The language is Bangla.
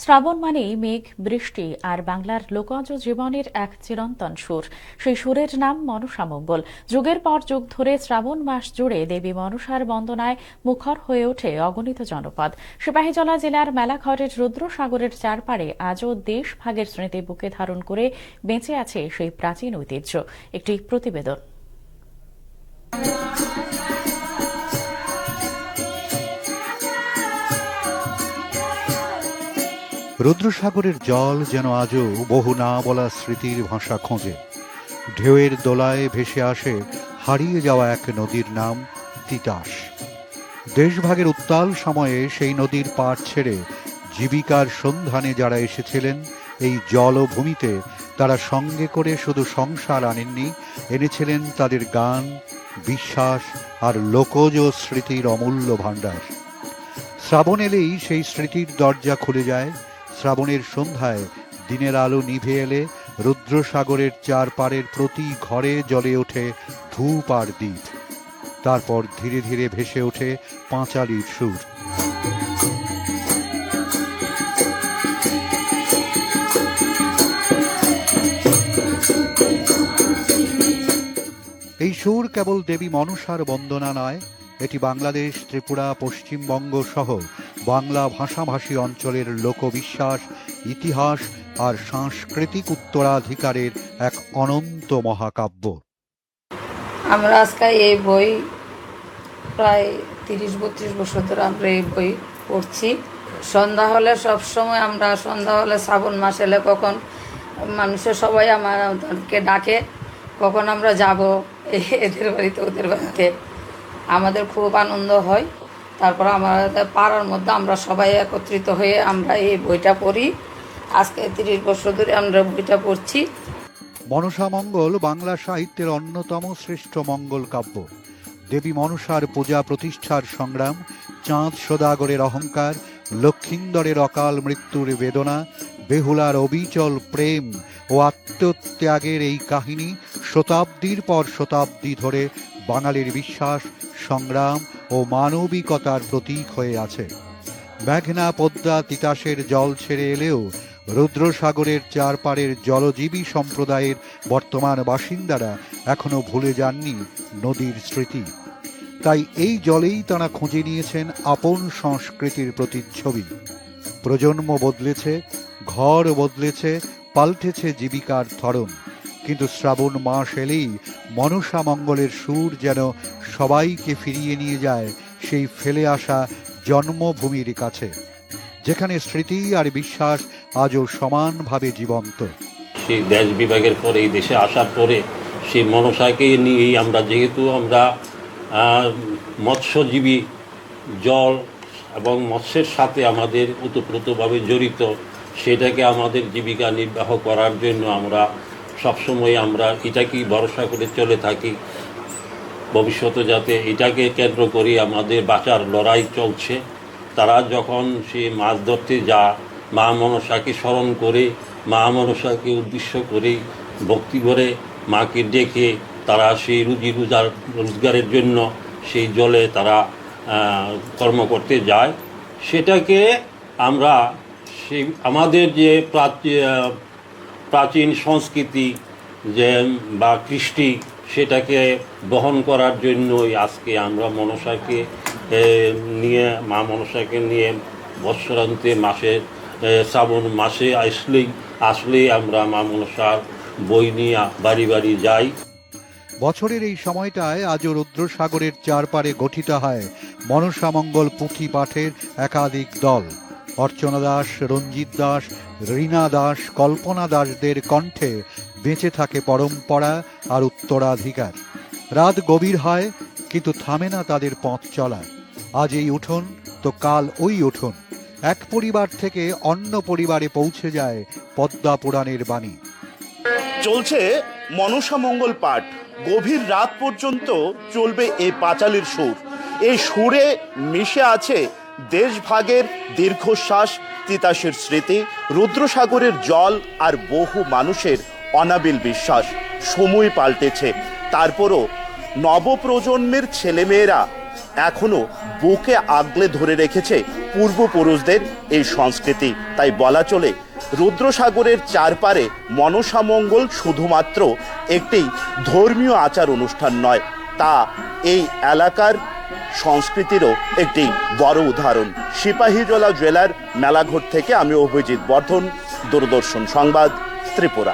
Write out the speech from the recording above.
শ্রাবণ মানেই মেঘ, বৃষ্টি আর বাংলার লোকজ জীবনের এক চিরন্তন সুর। সেই সুরের নাম মনসামঙ্গল। যুগের পর যুগ ধরে শ্রাবণ মাস জুড়ে দেবী মনসার বন্দনায় মুখর হয়ে ওঠে অগণিত জনপদ। সিপাহীজলা জেলার মেলাঘরের রুদ্রসাগরের চারপাড়ে আজও দেশ ভাগের স্মৃতি বুকে ধারণ করে বেঁচে আছে সেই প্রাচীন ঐতিহ্য। একটি প্রতিবেদন। রুদ্রসাগরের জল যেন আজও বহু না বলা স্মৃতির ভাষা খোঁজে। ঢেউয়ের দোলায় ভেসে আসে হারিয়ে যাওয়া এক নদীর নাম তিতাস। দেশভাগের উত্তাল সময়ে সেই নদীর পাড় ছেড়ে জীবিকার সন্ধানে যারা এসেছিলেন এই জলভূমিতে, তারা সঙ্গে করে শুধু সংসার আনেননি, এনেছিলেন তাদের গান, বিশ্বাস আর লোকজ স্মৃতির অমূল্য ভাণ্ডার। শ্রাবণ এলেই সেই স্মৃতির দরজা খুলে যায়। শ্রাবণের সন্ধ্যায় দিনের আলো নিভে এলে রুদ্রসাগরের চারপাড়ের প্রতি ঘরে জ্বলে ওঠে ধূপ আর দীপ। তারপর ধীরে ধীরে ভেসে ওঠে পাঁচালির সুর। এই সুর কেবল দেবী মনসার বন্দনা নয়, এটি বাংলাদেশ, ত্রিপুরা, পশ্চিমবঙ্গ সহ বাংলা ভাষাভাষী অঞ্চলের লোকবিশ্বাস, ইতিহাস আর সাংস্কৃতিক উত্তরাধিকারের এক অনন্ত মহাকাব্য। আমরা আজকে এই বই প্রায় 30-32 বছর ধরে আমরা এই বই পড়ছি। সন্ধ্যা হলে সবসময় আমরা সন্ধ্যা হলে শ্রাবণ মাস এলে কখন মানুষের সবাই আমাদেরকে ডাকে, কখন আমরা যাব এদের বাড়িতে ওদের বাড়িতে। আমাদের খুব আনন্দ হয়। তারপর আমাদের পাড়ার মধ্যে আমরা সবাই একত্রিত হয়ে আমরা এই বইটা পড়ি। আজকে 30 বছর ধরে আমরা বইটা পড়ছি। মনসামঙ্গল বাংলা সাহিত্যের অন্যতম শ্রেষ্ঠ মঙ্গল কাব্য। দেবী মনসার পূজা প্রতিষ্ঠার সংগ্রাম, চাঁদ সদাগরের অহংকার, লক্ষিন্দরের অকাল মৃত্যুর বেদনা, বেহুলার অবিচল প্রেম ও আত্মত্যাগের এই কাহিনী শতাব্দীর পর শতাব্দী ধরে বাঙালির বিশ্বাস, সংগ্রাম ও মানবিকতার প্রতীক হয়ে আছে। মেঘনা, পদ্মা, তিতাসের জল ছেড়ে এলেও রুদ্রসাগরের চারপাড়ের জলজীবী সম্প্রদায়ের বর্তমান বাসিন্দারা এখনো ভুলে যাননি নদীর স্মৃতি। তাই এই জলেই তাঁরা খুঁজে নিয়েছেন আপন সংস্কৃতির প্রতিচ্ছবি। প্রজন্ম বদলেছে, ঘর বদলেছে, পাল্টেছে জীবিকার ধরন, কিন্তু শ্রাবণ মাস এলেই মনসা মঙ্গলের সুর যেন সবাইকে ফিরিয়ে নিয়ে যায় সেই ফেলে আসা জন্মভূমির কাছে, যেখানে স্মৃতি আর বিশ্বাস আজও সমানভাবে জীবন্ত। সেই দেশ বিভাগের পরে এই দেশে আসার পরে সেই মনসাকে নিয়েই আমরা, যেহেতু আমরা মৎস্যজীবী, জল এবং মৎস্যের সাথে আমাদের ওতপ্রোতভাবে জড়িত, সেটাকে আমাদের জীবিকা নির্বাহ করার জন্য আমরা সবসময় আমরা এটাকেই ভরসা করে চলে থাকি। ভবিষ্যতে যাতে এটাকে কেন্দ্র করে আমাদের বাঁচার লড়াই চলছে। তারা যখন সে মাছ ধরতে যায়, মা মনসাকে স্মরণ করে, মা মনসাকে উদ্দেশ্য করে ভক্তি করে মাকে ডেকে তারা সেই রোজগারের জন্য সেই জলে তারা কর্ম করতে যায়। সেটাকে আমরা সেই আমাদের যে প্রাচীন সংস্কৃতি যে বা কৃষ্টি, সেটাকে বহন করার জন্যই আজকে আমরা মনসাকে নিয়ে, মা মনসাকে নিয়ে বৎসরান্তে মাসে শ্রাবণ মাসে আসলেই আমরা মা মনসার বই নিয়ে বাড়ি বাড়ি যাই। বছরের এই সময়টায় আজও রুদ্রসাগরের চারপাড়ে গঠিত হয় মনসামঙ্গল পুঁথি পাঠের একাধিক দল। অর্চনা দাস, রঞ্জিত দাস, রীনা দাস, কল্পনা দাসদের কণ্ঠে বেঁচে থাকে পরম্পরা আর উত্তরাধিকার। রাত গভীর হয়, কিন্তু থামে না তাদের পথ চলা। আজ এই উঠোন তো কাল ওই উঠোন। এক পরিবার থেকে অন্য পরিবারে পৌঁছে যায় পদ্মা পুরাণের বাণী। চলছে মনসামঙ্গল পাঠ। গভীর রাত পর্যন্ত চলবে এই পাঁচালির সুর। এই সুরে মিশে আছে দেশভাগের দীর্ঘশ্বাস, তিতাসের স্মৃতি, রুদ্রসাগরের জল আর বহু মানুষের অনাবিল বিশ্বাস। সময় পাল্টেছে, তারপরও নবপ্রজন্মের ছেলেমেয়েরা এখনো বুকে আগলে ধরে রেখেছে পূর্বপুরুষদের এই সংস্কৃতি। তাই বলা চলে রুদ্রসাগরের চারপারে মনসামঙ্গল শুধুমাত্র একটি ধর্মীয় আচার অনুষ্ঠান নয়, তা এই এলাকার সংস্কৃতিরও একটি বড় উদাহরণ। সিপাহীজলা জেলার মেলাঘর থেকে আমি অভিজিৎ বর্ধন, দূরদর্শন সংবাদ, ত্রিপুরা।